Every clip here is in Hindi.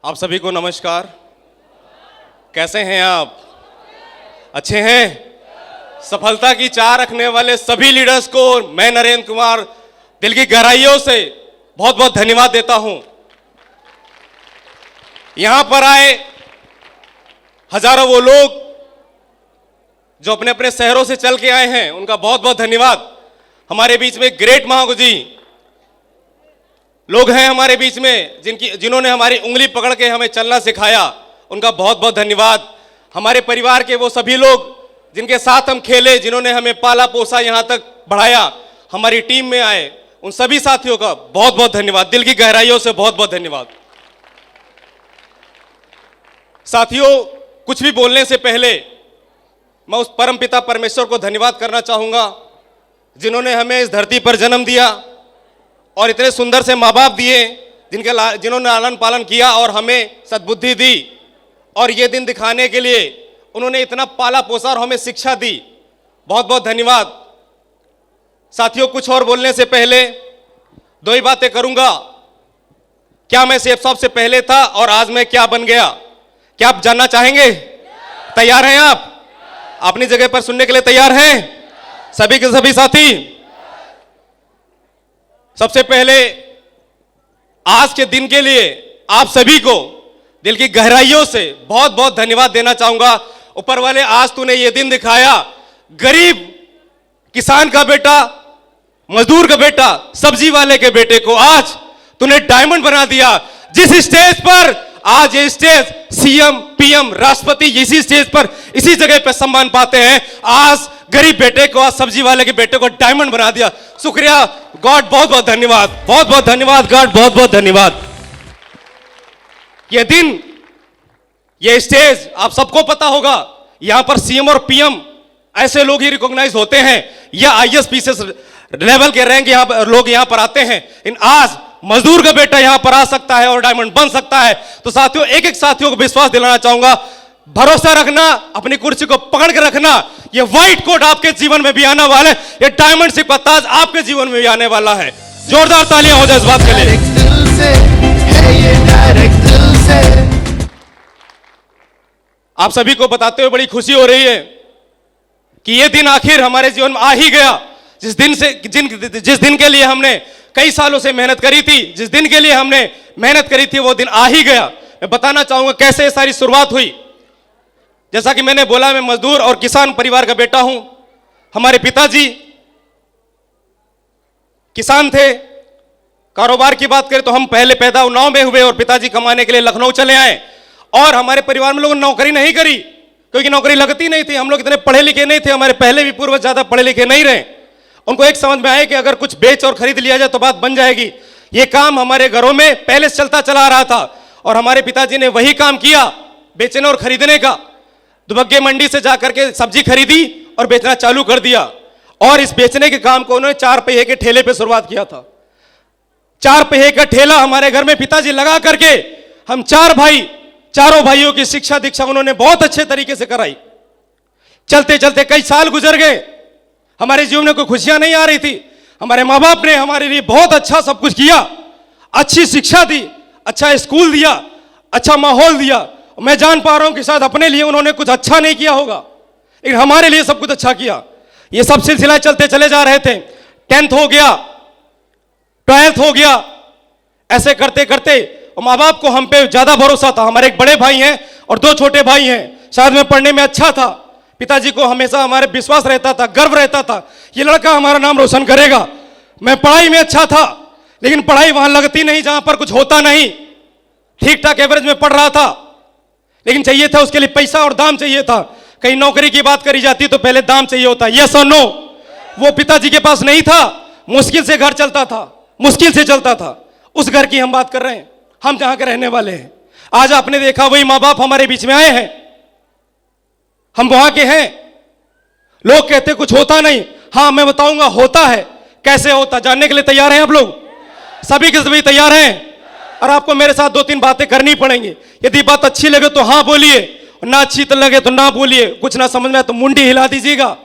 आप सभी को नमस्कार। कैसे हैं आप? अच्छे हैं? सफलता की चाह रखने वाले सभी लीडर्स को मैं नरेंद्र कुमार दिल की गहराइयों से बहुत बहुत धन्यवाद देता हूं। यहां पर आए हजारों वो लोग जो अपने अपने शहरों से चल के आए हैं, उनका बहुत बहुत धन्यवाद। हमारे बीच में ग्रेट महागु जी लोग हैं हमारे बीच में, जिन्होंने हमारी उंगली पकड़ के हमें चलना सिखाया, उनका बहुत बहुत धन्यवाद। हमारे परिवार के वो सभी लोग जिनके साथ हम खेले, जिन्होंने हमें पाला पोसा यहाँ तक बढ़ाया, हमारी टीम में आए, उन सभी साथियों का बहुत बहुत धन्यवाद। दिल की गहराइयों से बहुत बहुत धन्यवाद। साथियों, कुछ भी बोलने से पहले मैं उस परमपिता परमेश्वर को धन्यवाद करना चाहूंगा जिन्होंने हमें इस धरती पर जन्म दिया और इतने सुंदर से माँ बाप दिए, जिन्होंने लालन पालन किया और हमें सद्बुद्धि दी, और ये दिन दिखाने के लिए उन्होंने इतना पाला पोसा और हमें शिक्षा दी। बहुत बहुत धन्यवाद। साथियों, कुछ और बोलने से पहले दो ही बातें करूंगा। क्या मैं सेफ साहब से पहले था और आज मैं क्या बन गया? क्या आप जानना चाहेंगे? तैयार हैं आप? अपनी जगह पर सुनने के लिए तैयार हैं सभी के सभी साथी? सबसे पहले आज के दिन के लिए आप सभी को दिल की गहराइयों से बहुत बहुत धन्यवाद देना चाहूंगा। ऊपर वाले, आज तूने ये दिन दिखाया, गरीब किसान का बेटा, मजदूर का बेटा, सब्जी वाले के बेटे को आज तूने डायमंड बना दिया। जिस स्टेज पर आज ये स्टेज सीएम, पीएम, राष्ट्रपति इसी स्टेज पर, इसी जगह पर सम्मान पाते हैं, आज गरीब बेटे को, आज सब्जी वाले के बेटे को डायमंड बना दिया। शुक्रिया गॉड, बहुत बहुत धन्यवाद, बहुत बहुत धन्यवाद गॉड, बहुत बहुत धन्यवाद। ये दिन, ये स्टेज आप सबको पता होगा, यहां पर सीएम और पीएम ऐसे लोग ही रिकॉग्नाइज होते हैं, या आईएएस पीसीएस लेवल के रैंक लोग यहां पर आते हैं। इन आज मजदूर का बेटा यहां पर आ सकता है और डायमंड बन सकता है। तो साथियों, एक एक साथियों को विश्वास दिलाना चाहूंगा, भरोसा रखना, अपनी कुर्सी को पकड़ के रखना। ये व्हाइट कोट आपके जीवन में भी आने वाला है, ये डायमंड सिप का ताज आपके जीवन में भी आने वाला है। जोरदार तालियां हो जाए इस बात के लिए। आप सभी को बताते हुए बड़ी खुशी हो रही है कि ये दिन आखिर हमारे जीवन में आ ही गया। जिस दिन के लिए हमने कई सालों से मेहनत करी थी, जिस दिन के लिए हमने मेहनत करी थी, वो दिन आ ही गया। मैं बताना चाहूंगा कैसे ये सारी शुरुआत हुई। जैसा कि मैंने बोला, मैं मजदूर और किसान परिवार का बेटा हूं। हमारे पिताजी किसान थे। कारोबार की बात करें तो हम पहले पैदा उन्नाव में हुए और पिताजी कमाने के लिए लखनऊ चले आए, और हमारे परिवार में लोगों ने नौकरी नहीं करी क्योंकि नौकरी लगती नहीं थी। हम लोग इतने पढ़े लिखे नहीं थे, हमारे पहले भी पूर्वज ज्यादा पढ़े लिखे नहीं रहे। उनको एक समझ में आया कि अगर कुछ बेच और खरीद लिया जाए तो बात बन जाएगी। ये काम हमारे घरों में पहले से चलता चला आ रहा था, और हमारे पिताजी ने वही काम किया, बेचने और खरीदने का। दुबग्गे मंडी से जाकर के सब्जी खरीदी और बेचना चालू कर दिया, और इस बेचने के काम को उन्होंने 4 पहिए के ठेले पे शुरुआत किया था। 4 पहिए का ठेला हमारे घर में पिताजी लगा करके हम 4 भाई, चारों भाइयों की शिक्षा दीक्षा उन्होंने बहुत अच्छे तरीके से कराई। चलते चलते कई साल गुजर गए, हमारे जीवन में कोई खुशियां नहीं आ रही थी। हमारे माँ बाप ने हमारे लिए बहुत अच्छा सब कुछ किया, अच्छी शिक्षा दी, अच्छा स्कूल दिया, अच्छा माहौल दिया। मैं जान पा रहा हूं कि शायद अपने लिए उन्होंने कुछ अच्छा नहीं किया होगा, लेकिन हमारे लिए सब कुछ अच्छा किया। ये सब सिलसिला चलते चले जा रहे थे। 10th हो गया, 12th हो गया, ऐसे करते करते माँ बाप को हम पे ज्यादा भरोसा था। हमारे एक बड़े भाई हैं और 2 छोटे भाई हैं। शायद मैं पढ़ने में अच्छा था, पिताजी को हमेशा हमारे विश्वास रहता था, गर्व रहता था, ये लड़का हमारा नाम रोशन करेगा। मैं पढ़ाई में अच्छा था, लेकिन पढ़ाई वहां लगती नहीं जहां पर कुछ होता नहीं। ठीक ठाक एवरेज में पढ़ रहा था, लेकिन चाहिए था उसके लिए पैसा और दाम चाहिए था। कहीं नौकरी की बात करी जाती तो पहले दाम चाहिए होता, यस और नो। वो पिताजी के पास नहीं था, मुश्किल से घर चलता था, मुश्किल से चलता था। उस घर की हम बात कर रहे हैं, हम जहां के रहने वाले हैं। आज आपने देखा वही माँ बाप हमारे बीच में आए हैं, हम वहां के हैं। लोग कहते कुछ होता नहीं, हाँ मैं बताऊंगा होता है। कैसे होता जानने के लिए तैयार हैं आप लोग? सभी के सभी तैयार हैं? और आपको मेरे साथ 2-3 बातें करनी पड़ेंगी। यदि बात अच्छी लगे तो हाँ बोलिए, ना अच्छी तो लगे तो ना बोलिए। कुछ ना समझ में आए तो मुंडी हिला दीजिएगा,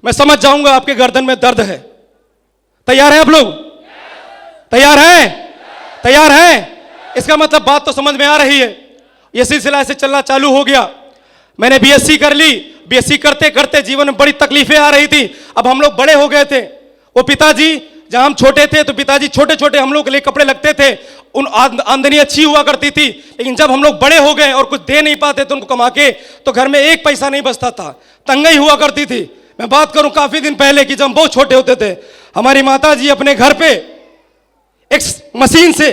मैं समझ जाऊंगा आपके गर्दन में दर्द है। तैयार हैं आप लोग? तैयार हैं? तैयार हैं? इसका मतलब बात तो समझ में आ रही है। ये सिलसिला ऐसे चलना चालू हो गया। मैंने बीएससी कर ली। बीएससी करते करते जीवन में बड़ी तकलीफें आ रही थी। अब हम लोग बड़े हो गए थे। वो पिताजी, जब हम छोटे थे तो पिताजी छोटे छोटे हम लोग के लिए कपड़े लगते थे, उन आमदनी अच्छी हुआ करती थी। लेकिन जब हम लोग बड़े हो गए और कुछ दे नहीं पाते थे उनको कमा के, तो घर में एक पैसा नहीं बचता था, तंगई हुआ करती थी। मैं बात करूं काफी दिन पहले की, जब हम बहुत छोटे होते थे, हमारी माता जी अपने घर पे एक मशीन से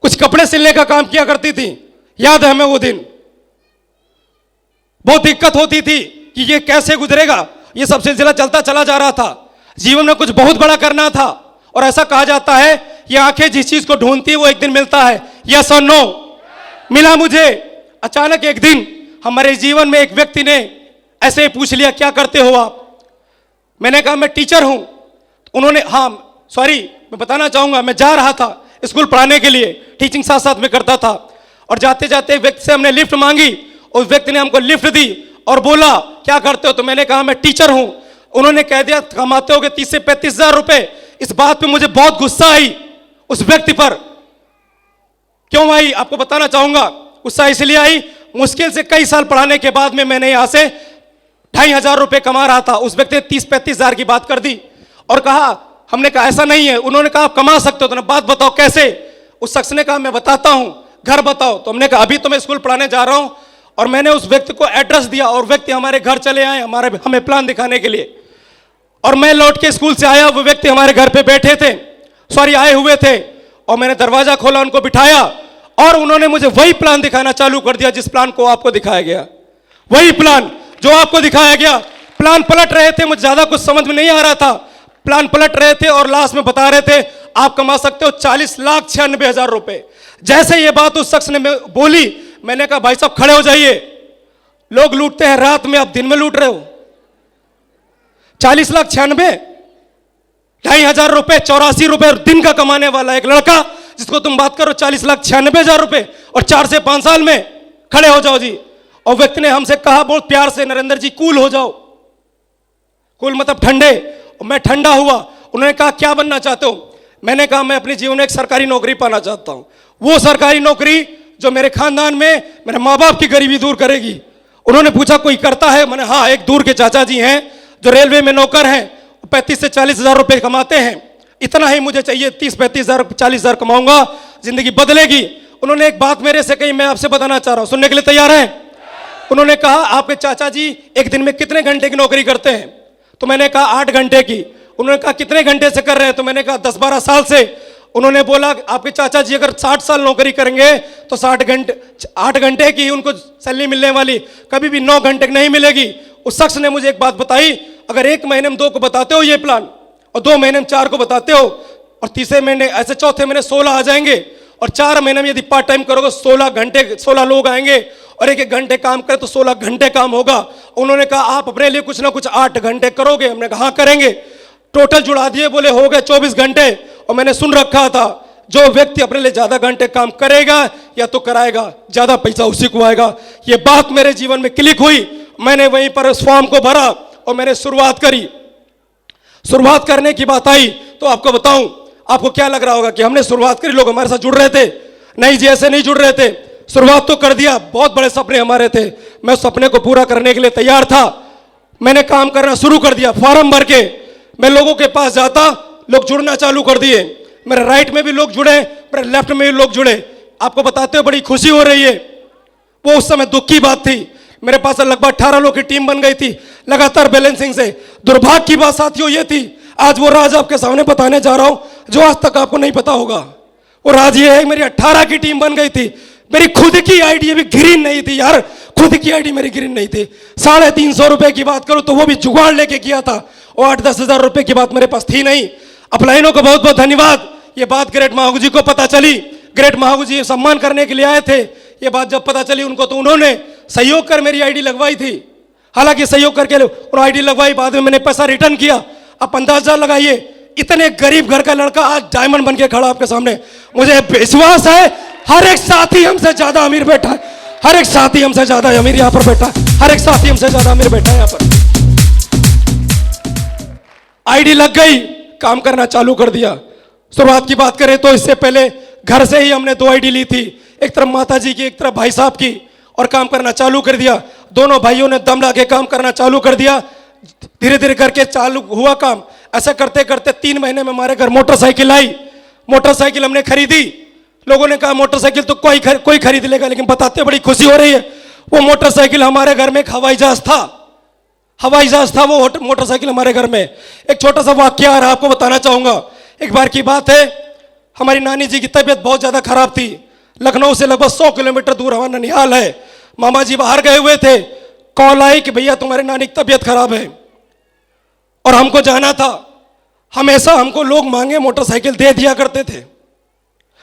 कुछ कपड़े सिलने का काम किया करती थी। याद है हमें वो दिन। बहुत दिक्कत होती थी कि ये कैसे गुजरेगा। ये सब सिलसिला चलता चला जा रहा था। जीवन में कुछ बहुत बड़ा करना था। और ऐसा कहा जाता है ये आंखें जिस चीज को ढूंढती है वो एक दिन मिलता है। यस और नो? मिला मुझे। अचानक एक दिन हमारे जीवन में एक व्यक्ति ने ऐसे ही पूछ लिया, क्या करते हो आप? मैंने कहा मैं टीचर हूं। उन्होंने, हाँ सॉरी, मैं बताना चाहूंगा, मैं जा रहा था स्कूल पढ़ाने के लिए, टीचिंग साथ साथ में करता था। और जाते जाते एक व्यक्ति से हमने लिफ्ट मांगी। उस व्यक्ति ने हमको लिफ्ट दी और बोला क्या करते हो? तो मैंने कहा मैं टीचर हूं। उन्होंने कह दिया कमाते होगे 30 से 35 हजार रुपए। इस बात पे मुझे बहुत गुस्सा आई उस व्यक्ति पर। क्यों आई आपको बताना चाहूंगा। गुस्सा इसलिए आई, मुश्किल से कई साल पढ़ाने के बाद में मैंने यहां से 2,500 रुपए कमा रहा था। उस व्यक्ति ने 30-35 हजार की बात कर दी और कहा, हमने कहा ऐसा नहीं है। उन्होंने कहा आप कमा सकते हो, तो ना बात बताओ कैसे? उस शख्स ने कहा मैं बताता हूं, घर बताओ। तो हमने कहा अभी तो मैं स्कूल पढ़ाने जा रहा हूं। और मैंने उस व्यक्ति को एड्रेस दिया और व्यक्ति हमारे घर चले आए हमें प्लान दिखाने के लिए। और मैं लौट के स्कूल से आया, वो व्यक्ति हमारे घर पे बैठे थे, सॉरी आए हुए थे। और मैंने दरवाजा खोला, उनको बिठाया और उन्होंने मुझे वही प्लान दिखाना चालू कर दिया जिस प्लान को आपको दिखाया गया। वही प्लान जो आपको दिखाया गया। प्लान पलट रहे थे, मुझे ज्यादा कुछ समझ में नहीं आ रहा था। प्लान पलट रहे थे और लास्ट में बता रहे थे आप कमा सकते हो 40,96,000 रुपए। जैसे ये बात उस शख्स ने बोली, मैंने कहा भाई साहब खड़े हो जाइए। लोग लूटते हैं रात में, आप दिन में लूट रहे हो। 40,96,000, 2,500 रुपए, 84 रुपए दिन का कमाने वाला एक लड़का जिसको तुम बात करो 40,96,000 रुपए, और 4 से 5 साल में। खड़े हो जाओ जी। और व्यक्ति ने हमसे कहा बहुत प्यार से, नरेंद्र जी कूल हो जाओ। कूल मतलब ठंडे। और मैं ठंडा हुआ। उन्होंने कहा क्या बनना चाहते हो? मैंने कहा मैं अपने जीवन में एक सरकारी नौकरी पाना चाहता हूं, वो सरकारी नौकरी जो मेरे खानदान में मेरे माँ बाप की गरीबी दूर करेगी। उन्होंने पूछा कोई करता है? मैंने हाँ, एक दूर के चाचा जी हैं जो रेलवे में नौकर हैं, 35 से 40 हजार रुपए कमाते हैं। इतना ही मुझे चाहिए, 30-35 हजार 40 हजार कमाऊंगा, जिंदगी बदलेगी। उन्होंने एक बात मेरे से कही, मैं आपसे बताना चाह रहा हूं, सुनने के लिए तैयार हैं? उन्होंने कहा आपके चाचा जी एक दिन में कितने घंटे की नौकरी करते हैं? तो मैंने कहा 8 घंटे की। उन्होंने कहा कितने घंटे से कर रहे हैं? तो मैंने कहा 10-12 साल से। उन्होंने बोला आपके चाचा जी अगर 60 साल नौकरी करेंगे तो 8 घंटे की उनको सैलरी मिलने वाली, कभी भी 9 घंटे की नहीं मिलेगी। उस शख्स ने मुझे एक बात बताई, अगर 1 महीने में 2 को बताते हो ये प्लान, और 2 महीने में 4 को बताते हो, और तीसरे महीने ऐसे चौथे महीने 16 आ जाएंगे, और 4 महीने में यदि पार्ट टाइम करोगे 16 घंटे, 16 लोग आएंगे, और 1-1 घंटे काम करें तो 16 घंटे काम होगा। उन्होंने कहा आप अपने लिए कुछ ना कुछ 8 घंटे करोगे? हमने कहा हाँ करेंगे। टोटल जुड़ा दिए, बोले हो गए 24 घंटे। और मैंने सुन रखा था जो व्यक्ति अपने लिए ज्यादा घंटे काम करेगा या तो कराएगा, ज्यादा पैसा उसी को आएगा। ये बात मेरे जीवन में क्लिक हुई। मैंने वहीं पर उस फॉर्म को भरा और मैंने शुरुआत करी। शुरुआत करने की बात आई तो आपको बताऊं, आपको क्या लग रहा होगा कि हमने शुरुआत करी, लोग हमारे साथ जुड़ रहे थे? नहीं जी, ऐसे नहीं जुड़ रहे थे। शुरुआत तो कर दिया, बहुत बड़े सपने हमारे थे, मैं उस सपने को पूरा करने के लिए तैयार था। मैंने काम करना शुरू कर दिया, फॉर्म भर के मैं लोगों के पास जाता, लोग जुड़ना चालू कर दिए। मेरे राइट में भी लोग जुड़े, मेरे लेफ्ट में भी लोग जुड़े। आपको बताते हुए बड़ी खुशी हो रही है। वो उस समय दुख की बात थी। मेरे पास लगभग 18 लोग की टीम बन गई थी लगातार बैलेंसिंग से। दुर्भाग्य की बात साथियों ये थी, आज वो राज आपके सामने बताने जा रहा हूं जो आज तक आपको नहीं पता होगा। वो राज ये है, मेरी 18 की टीम बन गई थी। मेरी खुद की आईडी भी ग्रीन नहीं थी यार, खुद की आईडी मेरी ग्रीन नहीं थी। 350 रुपए की बात करूं तो वो भी जुगाड़ लेके किया था, और 8-10 हजार रुपए की बात मेरे पास थी नहीं। अपलाइनों को बहुत बहुत धन्यवाद। ये बात ग्रेट महागु जी को पता चली, ग्रेट महागु जी सम्मान करने के लिए आए थे। ये बात जब पता चली उनको तो उन्होंने सहयोग कर मेरी आईडी लगवाई थी। हालांकि सहयोग करके उन्होंने आईडी लगवाई, बाद में मैंने पैसा रिटर्न किया। अब 50,000 लगाइए, इतने गरीब घर का लड़का आज डायमंड बन के खड़ा आपके सामने। मुझे विश्वास है हर एक साथी हमसे ज्यादा अमीर बैठा है, हर एक साथी हमसे ज्यादा अमीर यहाँ पर बैठा है, हर एक साथी हमसे ज्यादा अमीर बैठा है यहाँ पर। आईडी लग गई, काम करना चालू कर दिया। शुरुआत की बात करें तो इससे पहले घर से ही हमने 2 आईडी ली थी। एक तरफ माता जी की, एक तरफ भाई साहब की, और काम करना चालू कर दिया। दोनों भाइयों ने दम ला के काम करना चालू कर दिया। धीरे धीरे करके चालू हुआ काम। ऐसा करते करते 3 महीने में हमारे घर मोटरसाइकिल आई। मोटरसाइकिल हमने खरीदी। लोगों ने कहा मोटरसाइकिल तो कोई खरीद लेगा, लेकिन बताते बड़ी खुशी हो रही है, वो मोटरसाइकिल हमारे घर में एक हवाई जहाज था। हवाई जहाज था वो मोटरसाइकिल हमारे घर में। एक छोटा सा वाकया आपको बताना चाहूंगा। एक बार की बात है, हमारी नानी जी की तबीयत बहुत ज्यादा खराब थी। लखनऊ से लगभग 100 किलोमीटर दूर हमारा ननिहाल है। मामा जी बाहर गए हुए थे, कॉल आई कि भैया तुम्हारी नानी की तबीयत खराब है और हमको जाना था। हमेशा हमको लोग मांगे मोटरसाइकिल दे दिया करते थे,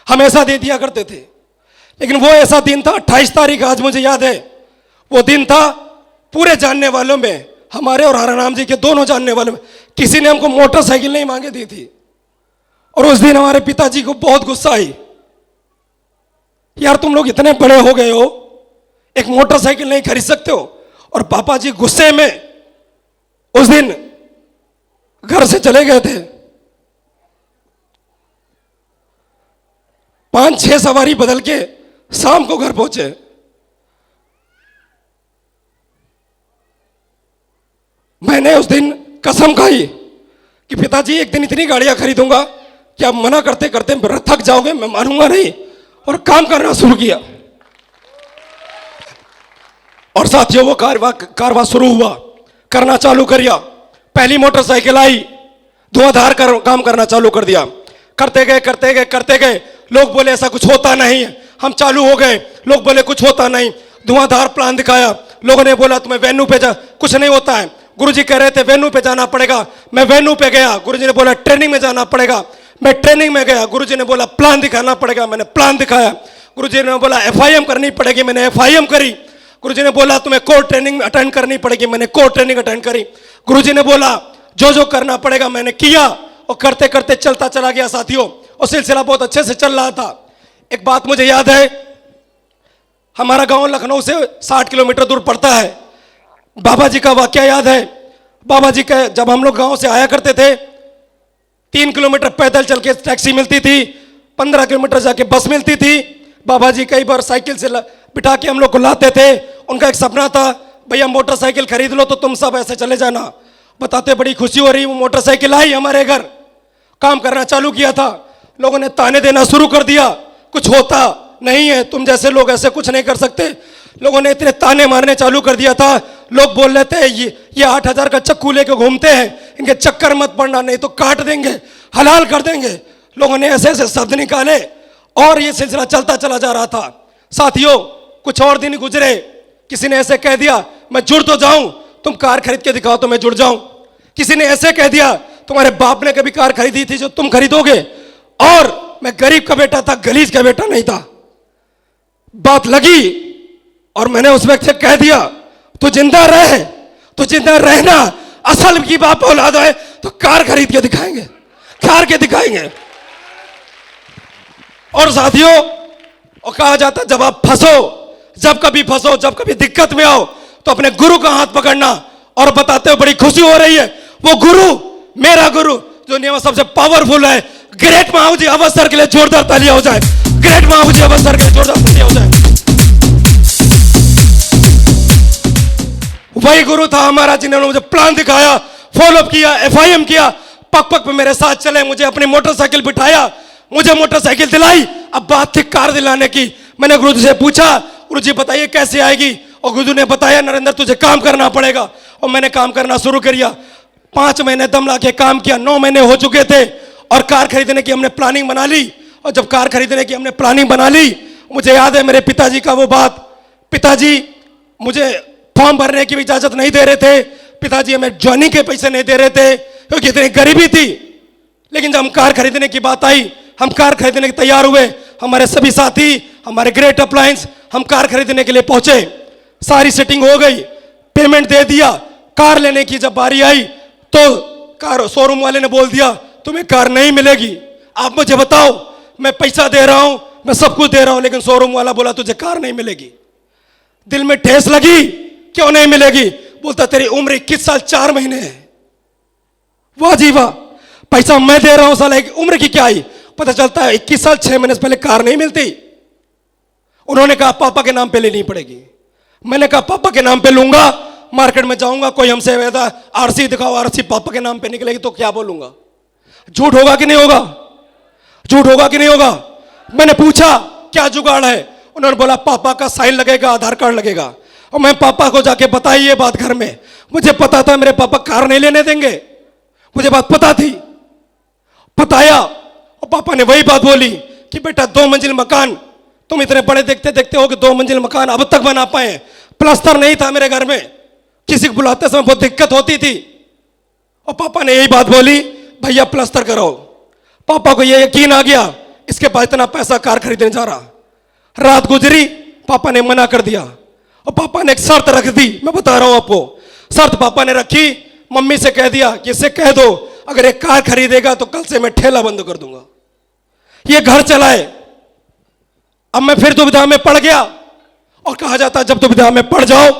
हमेशा दे दिया करते थे। लेकिन वो ऐसा दिन था, 28 तारीख आज मुझे याद है, वो दिन था पूरे जानने वालों में, हमारे और हराराम जी के दोनों जानने वालों में, किसी ने हमको मोटरसाइकिल नहीं मांगे दी थी। और उस दिन हमारे पिताजी को बहुत गुस्सा आई, यार तुम लोग इतने बड़े हो गए हो, एक मोटरसाइकिल नहीं खरीद सकते हो। और पापा जी गुस्से में उस दिन घर से चले गए थे। 5-6 सवारी बदल के शाम को घर पहुंचे। मैंने उस दिन कसम खाई कि पिताजी एक दिन इतनी गाड़ियां खरीदूंगा कि आप मना करते करते थक जाओगे, मैं मानूंगा नहीं। और काम करना शुरू किया। और साथियों वो कारवा शुरू हुआ, करना चालू करिया। पहली मोटरसाइकिल आई, धुआंधार काम करना चालू कर दिया। करते गए करते गए करते गए, लोग बोले ऐसा कुछ होता नहीं है। हम चालू हो गए, लोग बोले कुछ होता नहीं। धुआंधार प्लान दिखाया, लोगों ने बोला तुम्हें वेन्यू पे जा, कुछ नहीं होता है। गुरुजी कह रहे थे वेन्यू पे जाना पड़ेगा, मैं वेन्यू पे गया। गुरुजी ने बोला ट्रेनिंग में जाना पड़ेगा, मैं ट्रेनिंग में गया। गुरुजी ने बोला प्लान दिखाना पड़ेगा, मैंने प्लान दिखाया। गुरुजी ने बोला एफआईएम करनी पड़ेगी, मैंने एफआईएम करी। गुरुजी ने बोला तुम्हें कोर ट्रेनिंग अटेंड करनी पड़ेगी, मैंने कोर ट्रेनिंग अटेंड करी। गुरुजी ने बोला जो जो करना पड़ेगा मैंने किया, और करते करते चलता चला गया साथियों। और सिलसिला बहुत अच्छे से चल रहा था। एक बात मुझे याद है, हमारा गांव लखनऊ से 60 किलोमीटर दूर पड़ता है। बाबा जी का वाकया याद है। बाबा जी का जब हम लोग गांव से आया करते थे, 3 किलोमीटर पैदल चल के टैक्सी मिलती थी, 15 किलोमीटर जाके बस मिलती थी। बाबा जी कई बार साइकिल से बिठा के हम लोग को लाते थे। उनका एक सपना था, भैया मोटरसाइकिल खरीद लो तो तुम सब ऐसे चले जाना। बताते बड़ी खुशी हो रही, वो मोटरसाइकिल आई हमारे घर, काम करना चालू किया था। लोगों ने ताने देना शुरू कर दिया, कुछ होता नहीं है, तुम जैसे लोग ऐसे कुछ नहीं कर सकते। लोगों ने इतने ताने मारने चालू कर दिया था। लोग बोल रहे थे ये 8,000 का चक्कू लेके घूमते हैं, इनके चक्कर मत पड़ना, नहीं तो काट देंगे, हलाल कर देंगे। लोगों ने ऐसे ऐसे शब्द निकाले और ये सिलसिला चलता चला जा रहा था। साथियों कुछ और दिन गुजरे, किसी ने ऐसे कह दिया मैं जुड़ तो जाऊं, तुम कार खरीद के दिखाओ तो मैं जुड़ जाऊं। किसी ने ऐसे कह दिया तुम्हारे बाप ने कभी कार खरीदी थी जो तुम खरीदोगे। और मैं गरीब का बेटा था, गलीज का बेटा नहीं था। बात लगी और मैंने उस व्यक्ति से कह दिया तू जिंदा रह, तू जिंदा रहना, असल की बाप औलाद है तो कार खरीद के दिखाएंगे, कार के दिखाएंगे। और साथियों और कहा जाता जब आप फंसो, जब कभी फंसो, जब कभी दिक्कत में आओ तो अपने गुरु का हाथ पकड़ना। और बताते हो बड़ी खुशी हो रही है, वो गुरु मेरा गुरु जो दुनिया में सबसे पावरफुल है, ग्रेट महाबूजी अवसर के लिए जोरदार तालियां हो जाए। ग्रेट महाबूजी अवसर के लिए जोरदार तालियां हो जाए। वही गुरु था हमारा जिन्होंने मुझे प्लान दिखाया, फॉलोअप किया, एफआईएम किया, पक पक पे मेरे साथ चले, मुझे अपनी मोटरसाइकिल बिठाया, मुझे मोटरसाइकिल दिलाई। अब बात थी कार दिलाने की। मैंने गुरुजी से पूछा गुरुजी बताइए कैसे आएगी, और गुरुजी ने बताया नरेंद्र तुझे काम करना पड़ेगा। और मैंने काम करना शुरू किया। 5 महीने दम ला के काम किया, 9 महीने हो चुके थे और कार खरीदने की हमने प्लानिंग बना ली। और जब कार खरीदने की हमने प्लानिंग बना ली, मुझे याद है मेरे पिताजी का वो बात, पिताजी मुझे फॉर्म भरने की भी इजाजत नहीं दे रहे थे, पिताजी हमें ज्वाइनिंग के पैसे नहीं दे रहे थे क्योंकि इतनी गरीबी थी। लेकिन जब हम कार खरीदने की बात आई, हम कार खरीदने के तैयार हुए। हमारे सभी साथी, हमारे ग्रेट अप्लायंस, हम कार खरीदने के लिए पहुंचे। सारी सेटिंग हो गई, पेमेंट दे दिया। कार लेने की जब बारी आई तो कार शोरूम वाले ने बोल दिया तुम्हें कार नहीं मिलेगी। आप मुझे बताओ, मैं पैसा दे रहा हूं, मैं सब कुछ दे रहा हूं, लेकिन शोरूम वाला बोला तुझे कार नहीं मिलेगी। दिल में ठेस लगी, क्यों नहीं मिलेगी? बोलता तेरी उम्र 21 साल 4 महीने है। वाह जी वाह, पैसा मैं दे रहा हूं, साला उम्र की क्या आई? पता चलता है 21 साल 6 महीने से पहले कार नहीं मिलती। उन्होंने कहा पापा के नाम पे लेनी पड़ेगी। मैंने कहा पापा के नाम पे लूंगा, मार्केट में जाऊंगा, कोई हमसे कहता आरसी दिखाओ, आरसी पापा के नाम पे निकलेगी तो क्या बोलूंगा? झूठ होगा कि नहीं होगा? झूठ होगा कि नहीं होगा? मैंने पूछा क्या जुगाड़ है? उन्होंने बोला पापा का साइन लगेगा, आधार कार्ड लगेगा। और मैं पापा को जाके बताई ये बात घर में। मुझे पता था मेरे पापा कार नहीं लेने देंगे, मुझे बात पता थी। बताया और पापा ने वही बात बोली कि बेटा 2 मंजिल मकान, तुम इतने बड़े देखते देखते हो कि 2 मंजिल मकान अब तक बना पाए। प्लास्टर नहीं था मेरे घर में, किसी को बुलाते समय बहुत दिक्कत होती थी। और पापा ने यही बात बोली भैया प्लास्टर करो। पापा को यह यकीन आ गया इसके पास इतना पैसा कार खरीदने जा रहा। रात गुजरी, पापा ने मना कर दिया और पापा ने एक शर्त रख दी। मैं बता रहा हूं आपको, शर्त पापा ने रखी, मम्मी से कह दिया कि इससे कह दो अगर एक कार खरीदेगा तो कल से मैं ठेला बंद कर दूंगा, ये घर चलाए। अब मैं फिर दुविधा में पड़ गया और कहा जाता जब दुविधा में पड़ जाओ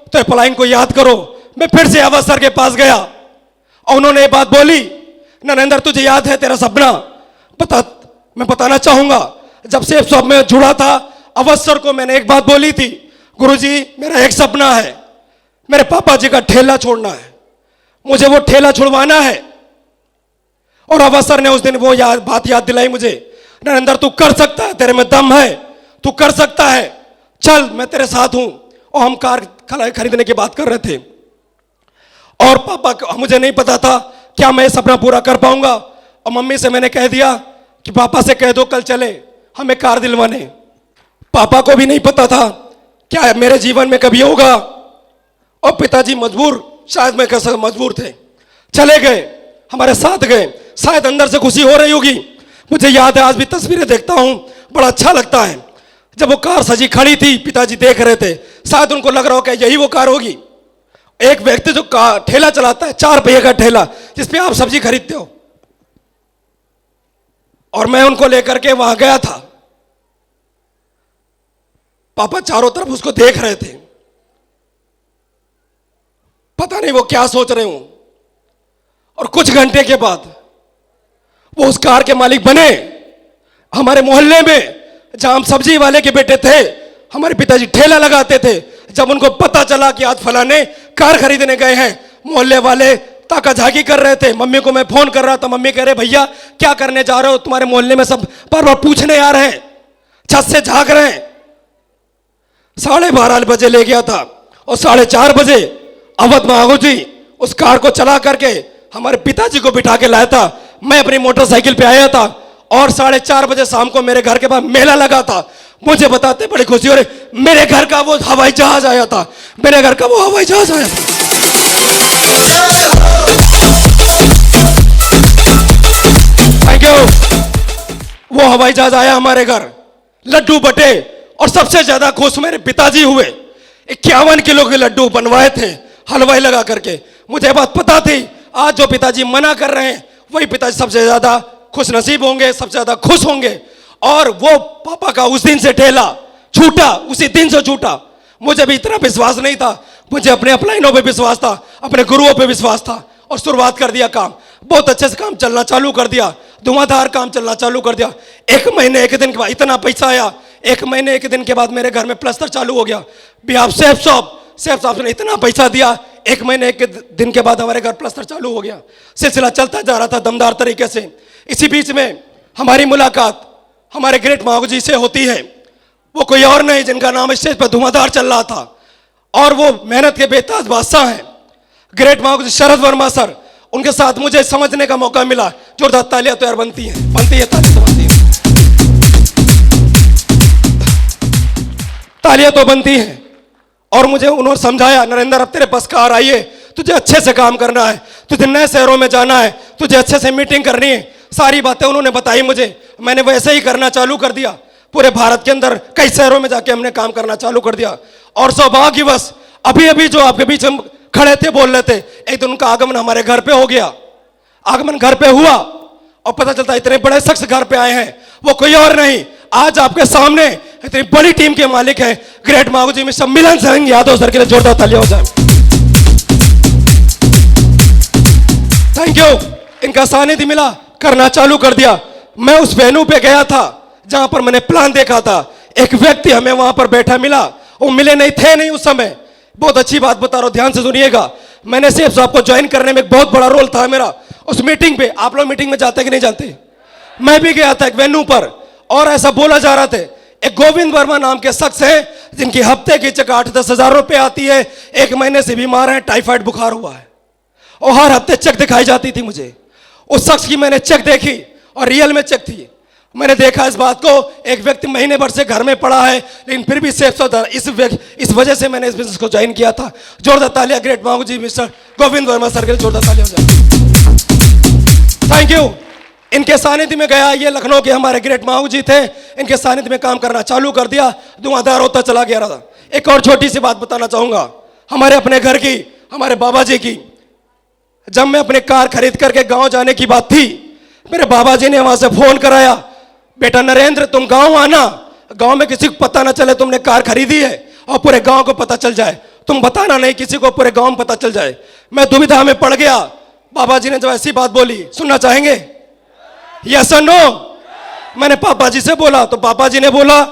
तो एप्लाइन को याद करो। मैं फिर से आवाज सर के पास गया और उन्होंने ये बात बोली, नरेंद्र तुझे याद है तेरा सपना? मैं बताना चाहूंगा, जब से सब में जुड़ा था अवसर को मैंने एक बात बोली थी, गुरुजी मेरा एक सपना है, मेरे पापा जी का ठेला छोड़ना है, मुझे वो ठेला छुड़वाना है। और अवसर ने उस दिन वो बात याद दिलाई मुझे, नरेंद्र तू कर सकता है, तेरे में दम है, तू कर सकता है, चल मैं तेरे साथ हूं। और हम कार खरीदने की बात कर रहे थे और पापा, मुझे नहीं पता था क्या मैं सपना पूरा कर पाऊंगा। और मम्मी से मैंने कह दिया कि पापा से कह दो कल चले हमें कार दिलवाने। पापा को भी नहीं पता था क्या मेरे जीवन में कभी होगा। और पिताजी मजबूर, शायद मैं कह सकता मजबूर थे, चले गए, हमारे साथ गए। शायद अंदर से खुशी हो रही होगी। मुझे याद है आज भी तस्वीरें देखता हूं, बड़ा अच्छा लगता है। जब वो कार सजी खड़ी थी, पिताजी देख रहे थे, शायद उनको लग रहा हो कि यही वो कार होगी। एक व्यक्ति जो ठेला चलाता है, 4 पहिए का ठेला जिसपे आप सब्जी खरीदते हो, और मैं उनको लेकर के वहां गया था। पापा चारों तरफ उसको देख रहे थे, पता नहीं वो क्या सोच रहे हूं। और कुछ घंटे के बाद वो उस कार के मालिक बने। हमारे मोहल्ले में जहां हम सब्जी वाले के बेटे थे, हमारे पिताजी ठेला लगाते थे। जब उनको पता चला कि आज फलाने कार खरीदने गए हैं, मोहल्ले वाले ताका झाकी कर रहे थे। मम्मी को मैं फोन कर रहा था, मम्मी कह रहे भैया क्या करने जा रहे हो, तुम्हारे मोहल्ले में सब बार बार पूछने आ रहे हैं, छत से झांक रहे हैं। 12:30 बजे ले गया था और 4:30 बजे अवध महागु जी उस कार को चला करके हमारे पिताजी को बिठा के लाया था। मैं अपनी मोटरसाइकिल पे आया था और 4:30 बजे शाम को मेरे घर के पास मेला लगा था। मुझे बताते बड़ी खुशी हो रही, मेरे घर का वो हवाई जहाज आया था, मेरे घर का वो हवाई जहाज आया था। Thank you. वो हवाई जहाज आया हमारे घर, लड्डू बटे और सबसे ज्यादा खुश मेरे पिताजी हुए। 51 किलो के लड्डू बनवाए थे हलवाई लगा करके। मुझे बात पता थी आज जो पिताजी मना कर रहे हैं वही पिताजी सबसे ज्यादा खुश नसीब होंगे, सबसे ज्यादा खुश होंगे। और वो पापा का उस दिन से ठेला छूटा, उसी दिन से छूटा। मुझे भी इतना विश्वास नहीं था, मुझे अपने अपलाइनों पे विश्वास था, अपने गुरुओं पे विश्वास था और शुरुआत कर दिया काम। बहुत अच्छे से काम चलना चालू कर दिया, धुआंधार काम चलना चालू कर दिया। 1 महीने 1 दिन के बाद इतना पैसा आया। 1 महीने 1 दिन के बाद मेरे घर में प्लास्टर चालू हो गया। बिहार सेफ साहब ने इतना पैसा दिया, 1 महीने 1 दिन के बाद हमारे घर प्लास्टर चालू हो गया। सिलसिला चलता जा रहा था दमदार तरीके से। इसी बीच में हमारी मुलाकात हमारे ग्रेट महागु जी से होती है। वो कोई और नहीं जिनका नाम स्टेज पर धुआंधार चल रहा था और वो मेहनत के बेताज बादशाह हैं, ग्रेट महागु जी शरद वर्मा सर। उनके साथ मुझे समझने का मौका मिला। जोरदार तालियां तो यार बनती है तालियां तो बनती है, तालियां तो बनती हैं। और मुझे उन्होंने समझाया, नरेंद्र अब तेरे पास कार आई है, तुझे अच्छे से काम करना है, तुझे नए शहरों में जाना है, तुझे अच्छे से मीटिंग करनी है। सारी बातें उन्होंने बताई मुझे, मैंने वैसे ही करना चालू कर दिया। पूरे भारत के अंदर कई शहरों में जाके हमने काम करना चालू कर दिया। और सौभाग्यवश अभी जो आपके बीच हम खड़े थे बोल रहे थे, एक दिन उनका आगमन हमारे घर पे हो गया। आगमन घर पे हुआ और पता चलता इतने बड़े शख्स घर पे आए हैं। वो कोई और नहीं, आज आपके सामने इतनी बड़ी टीम के मालिक हैं ग्रेट महागु जी मिस्टर मिलन सिंह यादव सर के लिए जोरदार तालियां हो जाए। Thank you. इनका सानिध्य मिला, करना चालू कर दिया। मैं उस वेन्यू पे गया था जहां पर मैंने प्लान देखा था। एक व्यक्ति हमें वहां पर बैठा मिला, वो मिले नहीं थे नहीं उस समय। बहुत अच्छी बात बता रहा हूं, ध्यान से सुनिएगा। मैंने सेफ साहब को ज्वाइन करने में एक बहुत बड़ा रोल था मेरा। उस मीटिंग पे, आप लोग मीटिंग में जाते कि नहीं जाते, मैं भी गया था एक वेन्यू पर, और ऐसा बोला जा रहा था एक गोविंद वर्मा नाम के शख्स हैं जिनकी हफ्ते की चेक 8-10 हजार रुपए आती है, 1 महीने से बीमार हैं, टाइफाइड बुखार हुआ है, और हर हफ्ते चेक दिखाई जाती थी मुझे। उस शख्स की मैंने चेक देखी और रियल में चेक थी। मैंने देखा इस बात को, एक व्यक्ति महीने भर से घर में पड़ा है लेकिन फिर भी सेफ था। इस वजह से मैंने इस बिजनेस को ज्वाइन किया था। जोरदार तालियां ग्रेट मांगू जी, मिस्टर गोविंद वर्मा सर के लिए जोरदार तालियां हो जाए। Thank you. इनके सानिध्य में गया, ये लखनऊ के हमारे ग्रेट माहू जी थे, इनके सानिध्य में काम करना चालू कर दिया, धुआंधार होता चला गया रहा। एक और छोटी सी बात बताना चाहूंगा हमारे अपने घर की, हमारे बाबा जी की। जब मैं अपने कार खरीद करके गांव जाने की बात थी, मेरे बाबा जी ने वहां से फोन कराया, बेटा नरेंद्र तुम गांव आना, गांव में किसी को पता ना चले तुमने कार खरीदी है, और पूरे गांव को पता चल जाए, तुम बताना नहीं किसी को, पूरे गांव में पता चल जाए। मैं दुविधा में पड़ गया। बाबा जी ने जब ऐसी बात बोली, सुनना चाहेंगे यस और नो? मैंने पापा जी से बोला तो पापा जी ने बोला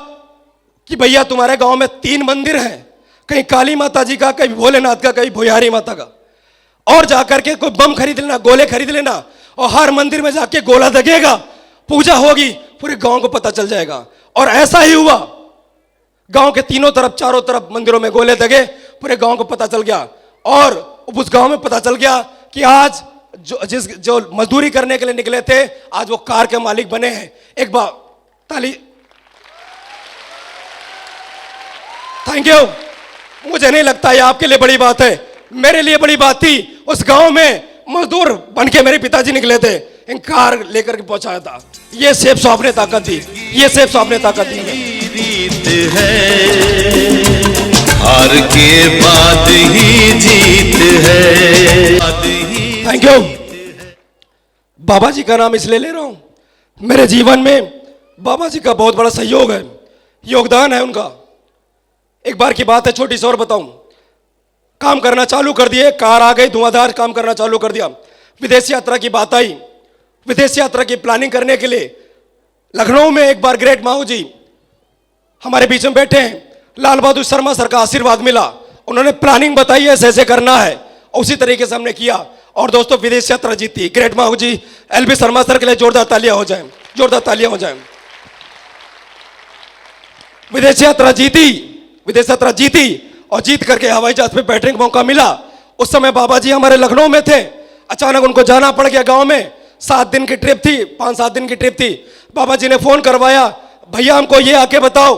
कि भैया तुम्हारे गांव में 3 मंदिर हैं, कहीं काली माता जी का, कहीं भोलेनाथ का, कहीं भुयारी माता का, और जाकर के कोई बम खरीद लेना, गोले खरीद लेना, और हर मंदिर में जाके गोला दगेगा, पूजा होगी, पूरे गांव को पता चल जाएगा। और ऐसा ही हुआ, गांव के तीनों तरफ, चारों तरफ मंदिरों में गोले दगे, पूरे गांव को पता चल गया। और उस गांव में पता चल गया कि आज जो मजदूरी करने के लिए निकले थे, आज वो कार के मालिक बने हैं। एक बार ताली। Thank you. मुझे नहीं लगता ये आपके लिए बड़ी बात है, मेरे लिए बड़ी बात थी। उस गांव में मजदूर बन के मेरे पिताजी निकले थे, इन कार लेकर के पहुंचाया था। ये सेफ शॉप ने ताकत दी, ये सेफ शॉप ने ताकत दी है। हार के बाद ही जीत है। Thank you. बाबा जी का नाम इसलिए ले रहा हूं, मेरे जीवन में बाबा जी का बहुत बड़ा सहयोग है, योगदान है उनका। एक बार की बात है, छोटी सी और बताऊं। काम करना चालू कर दिए, कार आ गई, धुआंधार काम करना चालू कर दिया। विदेश यात्रा की बात आई, विदेश यात्रा की प्लानिंग करने के लिए लखनऊ में एक बार ग्रेट माहू जी हमारे बीच में बैठे हैं। लाल बहादुर शर्मा सर का आशीर्वाद मिला, उन्होंने प्लानिंग बताई ऐसे ऐसे करना है, उसी तरीके से हमने किया, और दोस्तों विदेश यात्रा जीती। ग्रेट माहू जी, एलबी शर्मा सर के लिए जोरदार तालियां हो जाए, जोरदार तालियां हो जाए। विदेश यात्रा जीती, विदेश यात्रा जीती, और जीत करके हवाई जहाज पे बैठने का मौका मिला। उस समय बाबा जी हमारे लखनऊ में थे, अचानक उनको जाना पड़ गया गांव में। 7 दिन की ट्रिप थी, 5-7 दिन की ट्रिप थी। बाबा जी ने फोन करवाया, भैया हमको ये आके बताओ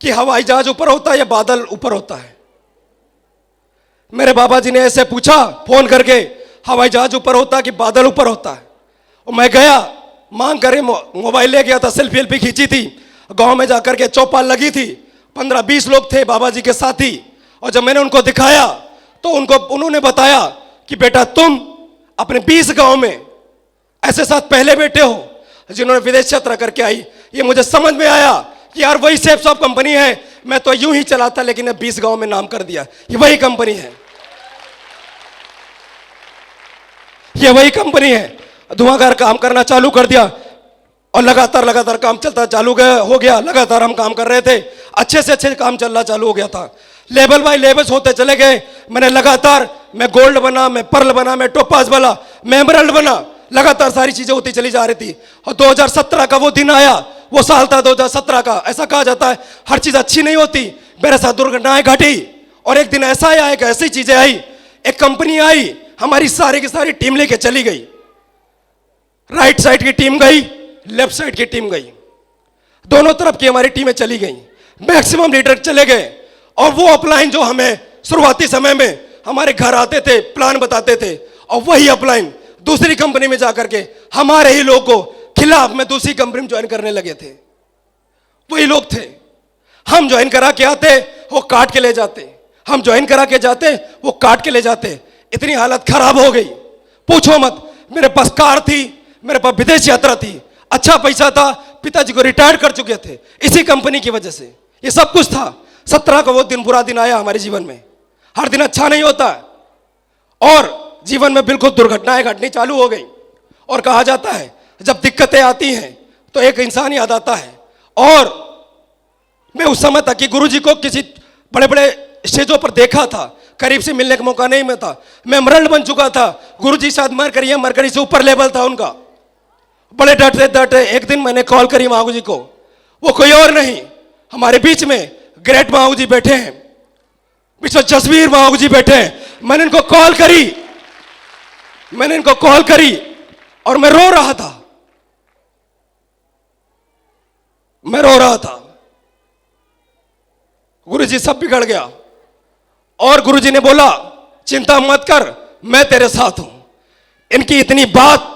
कि हवाई जहाज ऊपर होता है या बादल ऊपर होता है। मेरे बाबा जी ने ऐसे पूछा फोन करके, हवाई जहाज ऊपर होता है कि बादल ऊपर होता है। और मैं गया, मांग करे मोबाइल ले गया था, सेल्फी खींची थी। गांव में जाकर के चौपाल लगी थी, 15-20 लोग थे बाबा जी के साथी। और जब मैंने उनको दिखाया तो उन्होंने बताया कि बेटा तुम अपने 20 गांव में ऐसे साथ पहले बैठे हो जिन्होंने विदेश यात्रा करके आई। ये मुझे समझ में आया कि यार वही सेफ शॉप कंपनी है, मैं तो यूं ही चलाता लेकिन अब 20 गांव में नाम कर दिया। ये वही कंपनी है, ये वही कंपनी है। धुआंधार काम करना चालू कर दिया, और लगातार काम चलता चालू हो गया। लगातार हम काम कर रहे थे, अच्छे से अच्छे काम चलना चालू हो गया था। लेवल बाय लेवल्स होते चले गए। मैंने लगातार, मैं गोल्ड बना, मैं पर्ल बना, मैं टोपाज बना, मैं एमराल्ड बना, लगातार सारी चीजें होती चली जा रही थी। और 2017 का वो दिन आया, वो साल था 2017 का। ऐसा कहा जाता है हर चीज अच्छी नहीं होती, मेरे साथ दुर्घटनाएं घटी। और एक दिन ऐसा आया, एक ऐसी चीजें आई, एक कंपनी आई, हमारी सारी की सारी टीम लेके चली गई। राइट साइड की टीम गई, लेफ्ट साइड की टीम गई, दोनों तरफ की हमारी टीमें चली गई। मैक्सिमम लीडर चले गए। और वो अपलाइन जो हमें शुरुआती समय में हमारे घर आते थे, प्लान बताते थे, और वही अपलाइन दूसरी कंपनी में जाकर के हमारे ही लोगों को खिलाफ में दूसरी कंपनी में ज्वाइन करने लगे थे। वही लोग थे, हम ज्वाइन करा के आते, वो काट के ले जाते, हम ज्वाइन करा के जाते, वो काट के ले जाते। इतनी हालत खराब हो गई, पूछो मत। मेरे पास कार थी, मेरे पास विदेश यात्रा थी, अच्छा पैसा था, पिताजी को रिटायर कर चुके थे इसी कंपनी की वजह से, ये सब कुछ था। 17 का वो दिन, बुरा दिन आया हमारे जीवन में। हर दिन अच्छा नहीं होता, और जीवन में बिल्कुल दुर्घटनाएं घटनी चालू हो गई। और कहा जाता है जब दिक्कतें आती हैं तो एक इंसान याद आता है, और मैं उस समय तक कि गुरुजी को किसी बड़े बड़े स्टेजों पर देखा था, करीब से मिलने का मौका नहीं मिला था। मैं मरण बन चुका था। गुरुजी शायद मरकरी से ऊपर लेवल था उनका। बड़े डटे एक दिन मैंने कॉल करी महागु जी को, वो कोई और नहीं, हमारे बीच में ग्रेट महागु जी बैठे हैं, मिस्टर जसवीर महागु जी बैठे हैं। मैंने इनको कॉल करी और मैं रो रहा था। गुरुजी सब बिगड़ गया और गुरुजी ने बोला चिंता मत कर, मैं तेरे साथ हूं। इनकी इतनी बात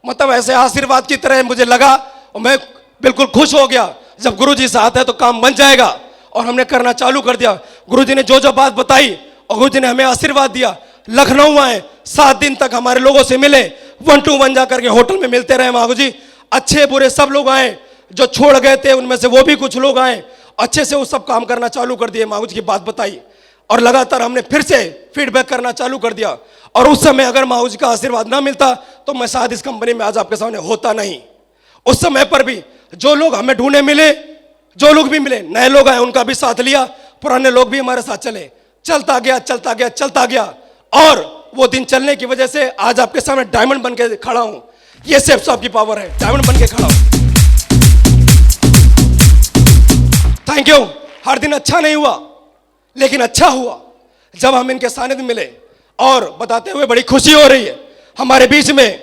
मतलब ऐसे आशीर्वाद की तरह मुझे लगा और मैं बिल्कुल खुश हो गया। जब गुरुजी साथ है तो काम बन जाएगा और हमने करना चालू कर दिया। गुरुजी ने जो बात बताई और गुरुजी ने हमें आशीर्वाद दिया। लखनऊ आए, 7 दिन तक हमारे लोगों से मिले, 1 to 1 जाकर के होटल में मिलते रहे महागु जी। अच्छे बुरे सब लोग आए, जो छोड़ गए थे उनमें से वो भी कुछ लोग आए, अच्छे से वो सब काम करना चालू कर दिए। महागु जी की बात बताई और लगातार हमने फिर से फीडबैक करना चालू कर दिया। और उस समय अगर महागु जी का आशीर्वाद ना मिलता तो मैं शायद इस कंपनी में आज आपके सामने होता नहीं। उस समय पर भी जो लोग हमें ढूंढने मिले, जो लोग भी मिले, नए लोग आए उनका भी साथ लिया, पुराने लोग भी हमारे साथ चले, चलता गया और वो दिन चलने की वजह से आज आपके सामने डायमंड बन के खड़ा हूं। ये सिर्फ आपकी पावर है, डायमंड बन के खड़ा हूं। Thank you. हर दिन अच्छा नहीं हुआ लेकिन अच्छा हुआ जब हम इनके सानिध्य मिले और बताते हुए बड़ी खुशी हो रही है। हमारे बीच में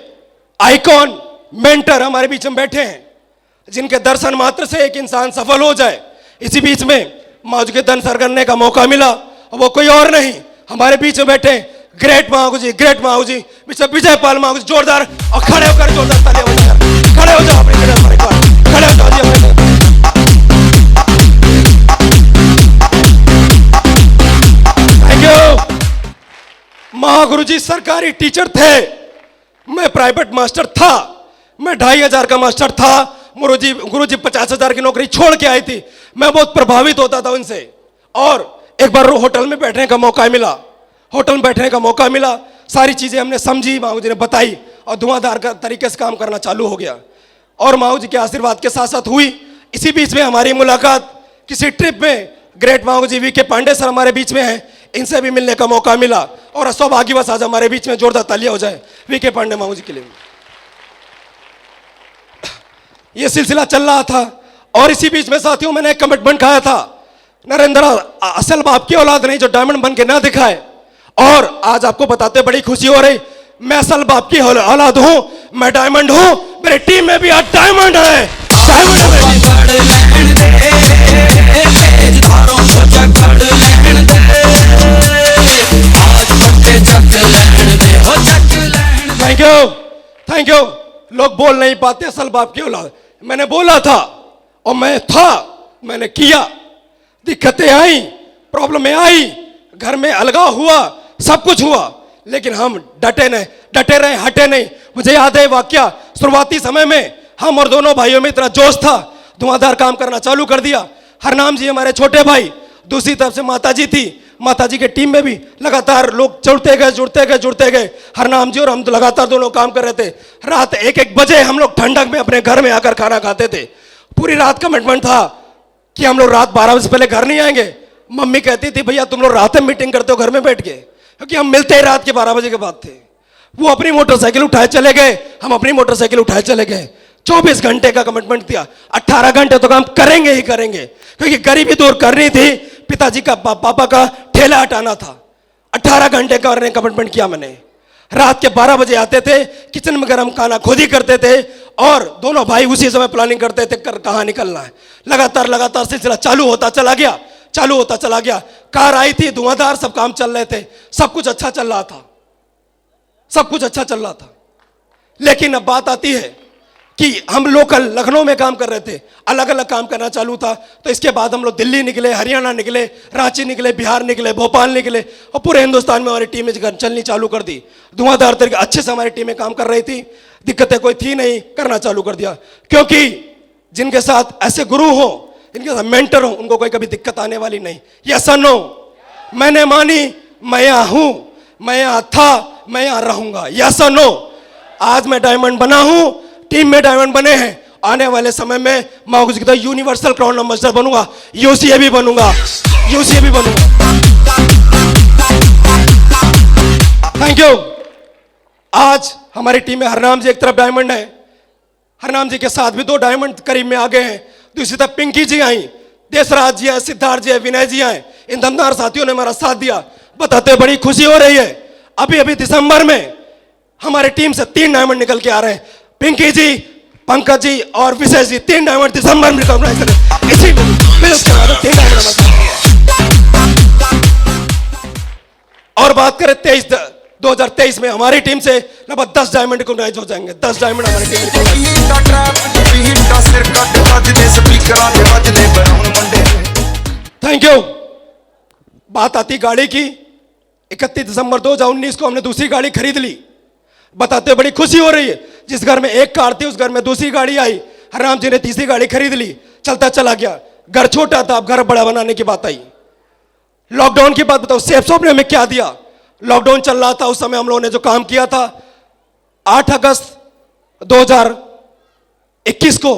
आइकॉन मेंटर हमारे बीच में बैठे हैं, जिनके दर्शन मात्र से एक इंसान सफल हो जाए। इसी बीच में महागु के दर्शन करने का मौका मिला और वो कोई और नहीं, हमारे बीच में बैठे ग्रेट महागु जी मिस्टर विजय पाल महागु जी। जोरदार और खड़े होकर जोरदार तालियां बजाकर खड़े हो जाओ अपने खड़े हो जाओ जी। Thank you. महागुरु जी सरकारी टीचर थे, मैं प्राइवेट मास्टर था। मैं 2500 का मास्टर था। गुरुजी 50,000 की नौकरी छोड़ के आई थी। मैं बहुत प्रभावित होता था उनसे और एक बार होटल में बैठने का मौका मिला। सारी चीजें हमने समझी, महागु जी ने बताई और धुआंधार तरीके से काम करना चालू हो गया और महागु जी के आशीर्वाद के साथ साथ हुई। इसी बीच में हमारी मुलाकात किसी ट्रिप में ग्रेट महागु जी वी के पांडे सर हमारे बीच में हैं, इनसे भी मिलने का मौका मिला और सौभाग्यवश आज हमारे बीच में जोरदार तालियां हो जाए वी के पांडे महागु जी के लिए। यह सिलसिला चल रहा था और इसी बीच में साथियों मैंने एक कमिटमेंट खाया था, नरेंद्र असल बाप की औलाद नहीं जो डायमंड बन के ना दिखाए। और आज आपको बताते बड़ी खुशी हो रही, मैं असल बाप की औलाद हूं, मैं डायमंड हूं, मेरी टीम में भी आज डायमंड है। Thank you. लोग बोल नहीं पाते असल बाप की औलाद, मैंने बोला था और मैंने किया। दिक्कतें आई, प्रॉब्लमें आई, घर में अलगाव हुआ, सब कुछ हुआ, लेकिन हम डटे रहे, हटे नहीं। मुझे याद है वाकया, शुरुआती समय में हम और दोनों भाइयों में इतना जोश था, धुआंधार काम करना चालू कर दिया। हरनाम जी हमारे छोटे भाई, दूसरी तरफ से माताजी थी, माताजी के टीम में भी लगातार लोग जुड़ते गए। हरनाम जी और हम तो लगातार दोनों काम कर रहे थे। रात 1-1 बजे हम लोग ठंडक में अपने घर में आकर खाना खाते थे। पूरी रात कमिटमेंट था कि हम लोग रात 12 बजे पहले घर नहीं आएंगे। मम्मी कहती थी भैया तुम लोग रात में मीटिंग करते हो घर में बैठ के, क्योंकि हम मिलते ही रात के 12 बजे के बाद थे। वो अपनी मोटरसाइकिल उठाए चले गए, हम अपनी मोटरसाइकिल उठाए चले गए। 24 घंटे का कमिटमेंट दिया, 18 घंटे तो काम करेंगे ही करेंगे, क्योंकि गरीबी दूर करनी थी, पिताजी का पापा का ठेला हटाना था। 18 घंटे का कमिटमेंट किया मैंने। रात के 12 बजे आते थे, किचन में गर्म खाना खुद ही करते थे और दोनों भाई उसी समय प्लानिंग करते थे कहाँ निकलना है। लगातार सिलसिला चालू होता चला गया। कार आई थी, धुआंधार सब काम चल रहे थे, सब कुछ अच्छा चल रहा था। लेकिन अब बात आती है कि हम लोकल लखनऊ में काम कर रहे थे, अलग अलग काम करना चालू था। तो इसके बाद हम लोग दिल्ली निकले, हरियाणा निकले, रांची निकले, बिहार निकले, भोपाल निकले और पूरे हिंदुस्तान में हमारी टीमें चलनी चालू कर दी। धुआंधार तरीके अच्छे से हमारी टीमें काम कर रही थी, दिक्कतें कोई थी नहीं, करना चालू कर दिया। क्योंकि जिनके साथ ऐसे गुरु हो, जिनके साथ मेंटर हो, उनको कोई कभी दिक्कत आने वाली नहीं। यस और नो? मैंने मानी, मैं यहां हूं, मैं यहां था, मैं यहां रहूंगा। यस और नो? आज मैं डायमंड बना हूं, टीम में डायमंड बने हैं आने वाले समय में मैं कुछ कहता हूं यूनिवर्सल क्राउन एम्बेसडर बनूंगा, यूसीए भी बनूंगा, यूसीए भी बनूंगा। Thank you. आज हमारी टीम में हरनाम जी एक तरफ डायमंड है, हरनाम जी के साथ भी 2 डायमंड करीब में आगे हैं। दूसरी तरफ पिंकी जी आई, देशराज जी हैं, सिद्धार्थ जी हैं, विनय जी आए। इन दमदार साथियों ने हमारा साथ दिया, बताते बड़ी खुशी हो रही है। अभी अभी दिसंबर में हमारे टीम से 3 डायमंड निकल के आ रहे हैं। पिंकी जी, पंकज जी और विशेष जी 3 डायमंड दिसंबर में निकल रहे हैं। इसी में फिर उसके बाद 3 डायमंड। और बात करें 2023 में हमारी टीम से लगभग 10 डायमंड रिकॉग्नाइज हो जाएंगे। 10 डायमंड हमारी टीम थैंक यू। बात आती गाड़ी की, 31 दिसंबर 2019 को हमने दूसरी गाड़ी खरीद ली। बताते बड़ी खुशी हो रही है। जिस घर में एक कार थी उस घर में दूसरी गाड़ी आई। हरनाम जी ने तीसरी गाड़ी खरीद ली, चलता चला गया। घर छोटा था, अब घर बड़ा बनाने की बात आई। लॉकडाउन की बात बताओ, सेफ शॉप ने हमें क्या दिया। लॉकडाउन चल रहा था उस समय हम लोगों ने जो काम किया था, 8 अगस्त 2021 को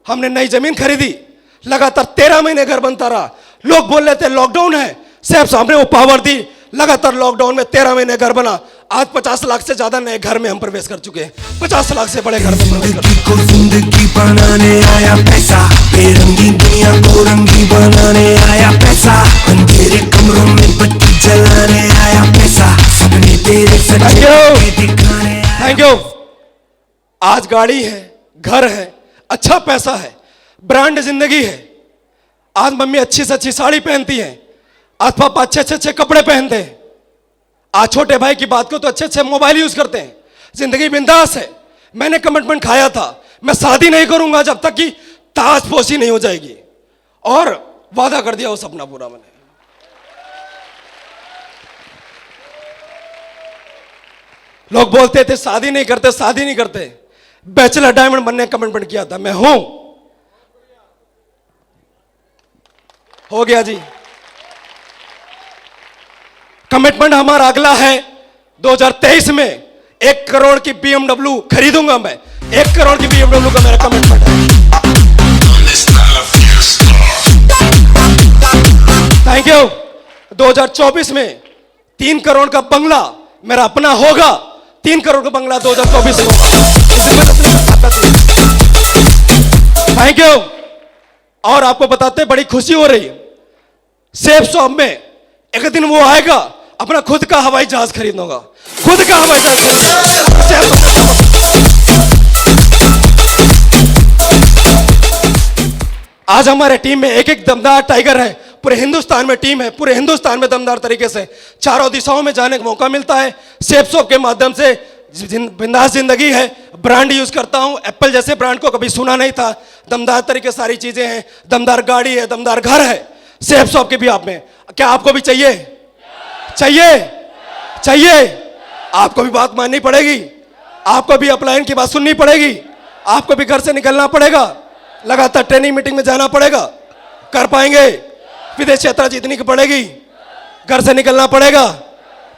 हमने नई जमीन खरीदी। लगातार 13 महीने घर बनता रहा। लोग बोल रहे थे लॉकडाउन है, सेफ साहब ने वो पावर दी, लगातार लॉकडाउन में 13 महीने घर बना। आज 50 लाख से ज्यादा नए घर में हम प्रवेश कर चुके हैं। 50 लाख से बड़े घर में प्रवेश कर चुके हैं। जिंदगी बनाने आया पैसा, बेरंगी दुनिया को रंगी बनाने आया पैसा, अंधेरे कमरों में बत्ती जलाने आया पैसा, सपने तेरे सच्चे दिखाने। Thank you. आज गाड़ी है, घर है, अच्छा पैसा है, ब्रांड जिंदगी है। आज मम्मी अच्छी से अच्छी साड़ी पहनती है, आज पापा अच्छे कपड़े पहनते हैं। आज छोटे भाई की बात को तो अच्छे मोबाइल यूज करते हैं। जिंदगी बिंदास है। मैंने कमिटमेंट खाया था, मैं शादी नहीं करूंगा जब तक कि ताजपोशी नहीं हो जाएगी, और वादा कर दिया वो सपना पूरा मैंने। लोग बोलते थे शादी नहीं करते, शादी नहीं करते। बैचलर डायमंड बनने का कमिटमेंट किया था, मैं हूं, हो गया जी। कमिटमेंट हमारा अगला है 2023 में 1 करोड़ की BMW खरीदूंगा मैं। 1 करोड़ की BMW का मेरा कमिटमेंट है। Thank you. 2024 में 3 करोड़ का बंगला मेरा अपना होगा। 3 करोड़ का बंगला 2024 में होगा। Thank you. और आपको बताते बड़ी खुशी हो रही है, सेफ शॉप में एक दिन वो आएगा, अपना खुद का हवाई जहाज खरीदूंगा, खुद का हवाई जहाज खरीदूंगा। आज हमारे टीम में एक दमदार टाइगर है। पूरे हिंदुस्तान में टीम है, पूरे हिंदुस्तान में दमदार तरीके से चारों दिशाओं में जाने का मौका मिलता है। सेफ शॉप के माध्यम से बिंदास जिंदगी है। ब्रांड यूज करता हूं, एप्पल जैसे ब्रांड को कभी सुना नहीं था। दमदार तरीके सारी चीजें हैं, दमदार गाड़ी है, दमदार घर है। सेफ शॉप के भी आप में, क्या आपको भी चाहिए? चाहिए? आपको भी बात माननी पड़ेगी, आपको भी अपलाइन की बात सुननी पड़ेगी, आपको भी घर से निकलना पड़ेगा, लगातार ट्रेनिंग मीटिंग में जाना पड़ेगा। कर पाएंगे? विदेश यात्रा जीतनी पड़ेगी, घर से निकलना पड़ेगा।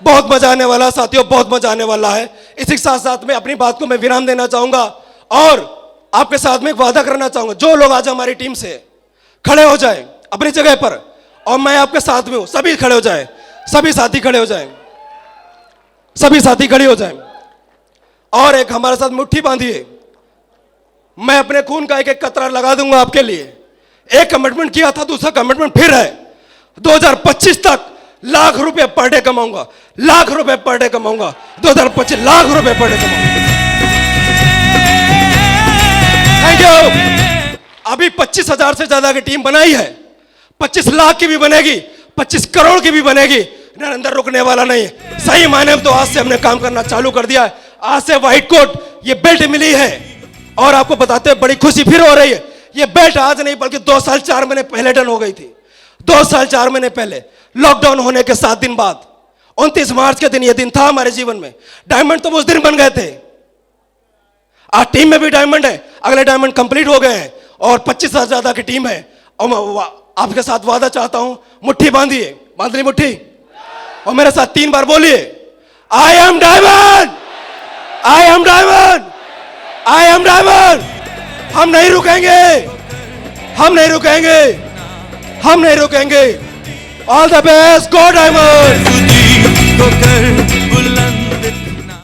बहुत मजा आने वाला साथियों, बहुत मजा आने वाला है। इसी के साथ साथ में अपनी बात को मैं विराम देना चाहूंगा और आपके साथ में एक वादा करना चाहूंगा। जो लोग आज हमारी टीम से खड़े हो जाए अपनी जगह पर, और मैं आपके साथ में हूं, सभी खड़े हो जाए, सभी साथी खड़े हो जाए, सभी साथी खड़े हो जाए और एक हमारे साथ मुट्ठी बांधिए। मैं अपने खून का एक कतरा लगा दूंगा आपके लिए। एक कमिटमेंट किया था, दूसरा कमिटमेंट फिर है। 2025 तक लाख रुपए पर डे कमाऊंगा, लाख रुपए पर डे कमाऊंगा। 2025 लाख रुपए पर डे कमाऊंगा। Thank you. अभी 25,000 से ज्यादा की टीम बनाई है, 25 लाख की भी बनेगी, 25 करोड़ की भी बनेगी। नरेंद्र रुकने वाला नहीं है। सही मायने में तो आज से हमने काम करना चालू कर दिया है। आज से व्हाइट कोट ये बेल्ट मिली है और आपको बताते हैं बड़ी खुशी फिर हो रही है। ये बेल्ट आज नहीं बल्कि 2 साल 4 महीने पहले डन हो गई थी। 2 साल 4 महीने पहले, लॉकडाउन होने के 7 दिन बाद, 29 मार्च के दिन ये दिन था हमारे जीवन में। डायमंड तो उस दिन बन गए थे। आज टीम में भी डायमंड है, अगले डायमंड कंप्लीट हो गए हैं और 25,000 से ज्यादा की टीम है। और मैं आपके साथ वादा चाहता हूं, मुट्ठी बांधिए, बांध ली मुट्ठी और मेरे साथ 3 बार बोलिए, I am diamond, I am diamond, I am diamond, हम नहीं रुकेंगे, हम नहीं रुकेंगे, हम नहीं रुकेंगे। All the best, go diamond.